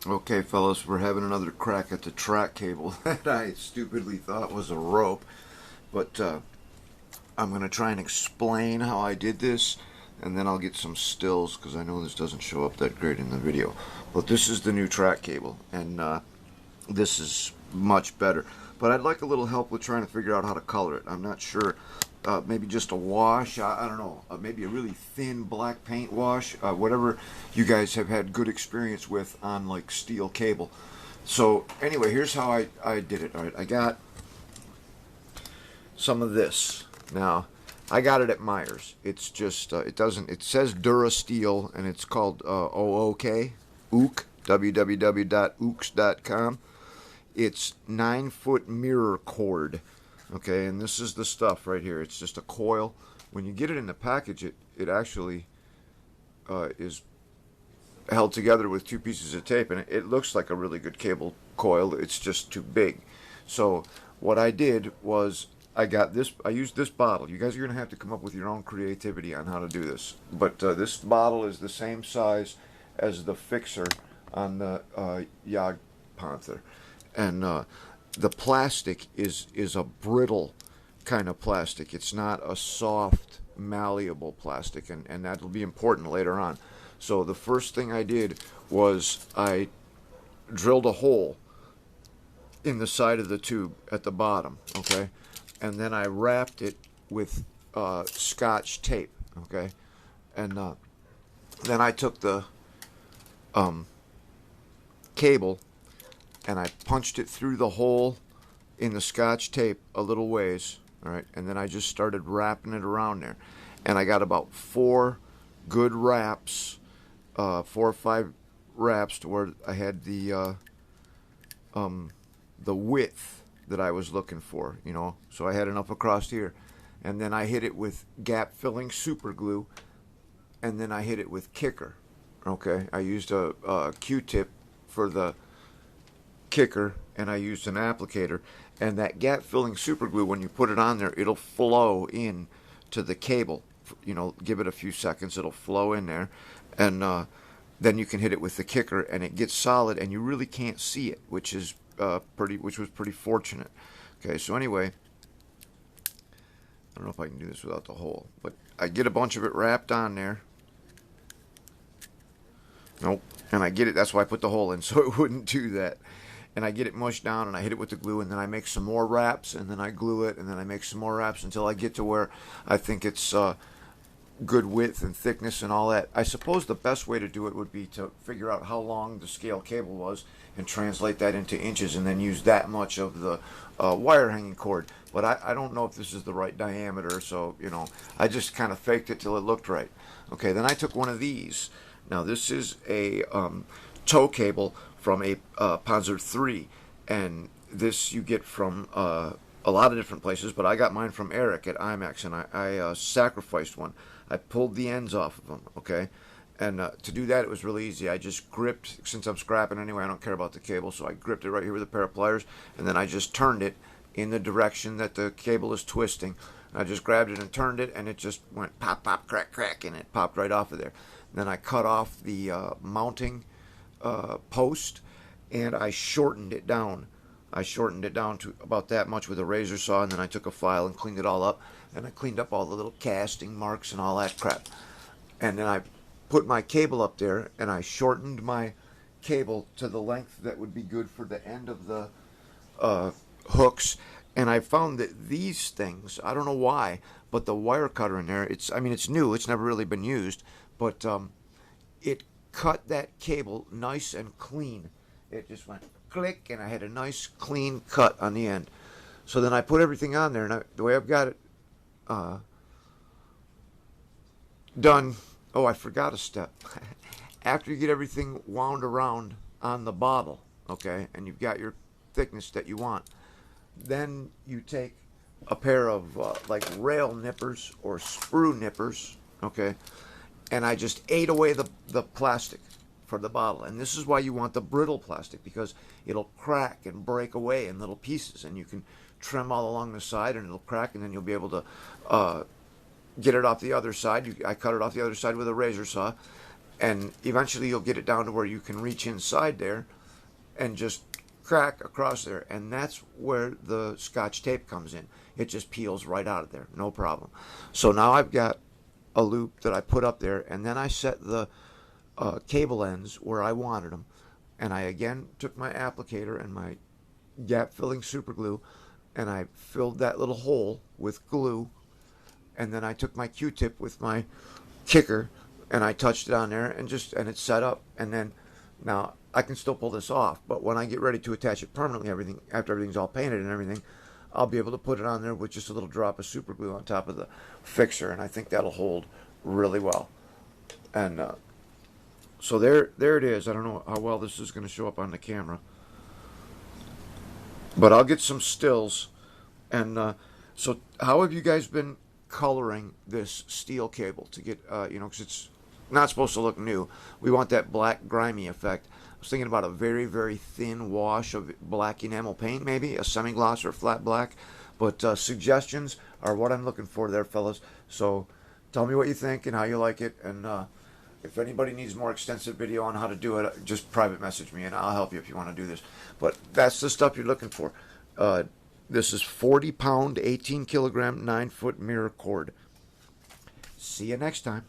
Okay, fellas, we're having another crack at the track cable that I stupidly thought was a rope. But I'm going to try and explain how I did this, and then I'll get some stills because I know this doesn't show up that great in the video. But this is the new track cable, and this is much better. But I'd like a little help with trying to figure out how to color it. I'm not sure. Maybe just a wash. I don't know. Maybe a really thin black paint wash. Whatever you guys have had good experience with on like steel cable. So anyway, here's how I did it. All right, I got some of this. Now, I got it at Myers. It's just it doesn't. It says Durasteel, and it's called OOK, Ook, www.ooks.com. It's 9-foot mirror cord. Okay, and this is the stuff right here. It's just a coil. When you get it in the package, it actually is held together with two pieces of tape, and it looks like a really good cable coil. It's just too big. So what I did was I got this. I used this bottle. You guys are gonna have to come up with your own creativity on how to do this. But this bottle is the same size as the fixer on the Panther, and the plastic is a brittle kind of plastic. It's not a soft, malleable plastic, and that'll be important later on. So the first thing I did was I drilled a hole in the side of the tube at the bottom, okay? And then I wrapped it with Scotch tape, okay? And then I took the cable and I punched it through the hole in the Scotch tape a little ways, all right? And then I just started wrapping it around there. And I got about four good wraps, 4 or 5 wraps to where I had the width that I was looking for, you know. So I had enough across here. And then I hit it with gap-filling super glue, and then I hit it with kicker, okay? I used a Q-tip for the kicker, and I used an applicator, and that gap filling super glue, when you put it on there, it'll flow in to the cable. You know, give it a few seconds, it'll flow in there, and then you can hit it with the kicker and it gets solid and you really can't see it, which was pretty fortunate. Okay, so anyway, I don't know if I can do this without the hole, but I get a bunch of it wrapped on there. Nope. And I get it, that's why I put the hole in, so it wouldn't do that. And I get it mushed down and I hit it with the glue, and then I make some more wraps, and then I glue it, and then I make some more wraps until I get to where I think it's good width and thickness and all that. I suppose the best way to do it would be to figure out how long the scale cable was and translate that into inches, and then use that much of the wire hanging cord. But I don't know if this is the right diameter, so, you know, I just kind of faked it till it looked right. Okay, then I took one of these. Now this is a tow cable from a Panther 3, and this you get from a lot of different places, but I got mine from Eric at IMAX, and I sacrificed one. I pulled the ends off of them, okay? And to do that, it was really easy. I just gripped, since I'm scrapping anyway, I don't care about the cable, so I gripped it right here with a pair of pliers, and then I just turned it in the direction that the cable is twisting. I just grabbed it and turned it, and it just went pop, pop, crack, crack, and it popped right off of there. Then I cut off the mounting post, and I shortened it down. I shortened it down to about that much with a razor saw, and then I took a file and cleaned it all up, and I cleaned up all the little casting marks and all that crap. And then I put my cable up there, and I shortened my cable to the length that would be good for the end of the hooks. And I found that these things, I don't know why, but the wire cutter in there, it's new, it's never really been used, but it cut that cable nice and clean. It just went click, and I had a nice clean cut on the end. So then I put everything on there, and the way I've got it done, oh, I forgot a step. After you get everything wound around on the bottle, okay, and you've got your thickness that you want, then you take a pair of like rail nippers or sprue nippers, okay, and I just ate away the plastic for the bottle. And this is why you want the brittle plastic, because it'll crack and break away in little pieces, and you can trim all along the side and it'll crack, and then you'll be able to get it off the other side. I cut it off the other side with a razor saw, and eventually you'll get it down to where you can reach inside there and just crack across there, and that's where the Scotch tape comes in. It just peels right out of there, no problem. So now I've got a loop that I put up there, and then I set the cable ends where I wanted them, and I again took my applicator and my gap filling super glue, and I filled that little hole with glue, and then I took my Q-tip with my kicker and I touched it on there, and it's set up. And then now I can still pull this off, but when I get ready to attach it permanently, after everything's all painted and everything, I'll be able to put it on there with just a little drop of super glue on top of the fixer, and I think that'll hold really well. And so there it is. I don't know how well this is going to show up on the camera, but I'll get some stills. And so how have you guys been coloring this steel cable to get, because it's not supposed to look new. We want that black grimy effect. I was thinking about a very, very thin wash of black enamel paint, maybe a semi-gloss or flat black. But suggestions are what I'm looking for there, fellas. So tell me what you think and how you like it. And if anybody needs more extensive video on how to do it, just private message me and I'll help you if you want to do this. But that's the stuff you're looking for. This is 40-pound, 18-kilogram, 9-foot mirror cord. See you next time.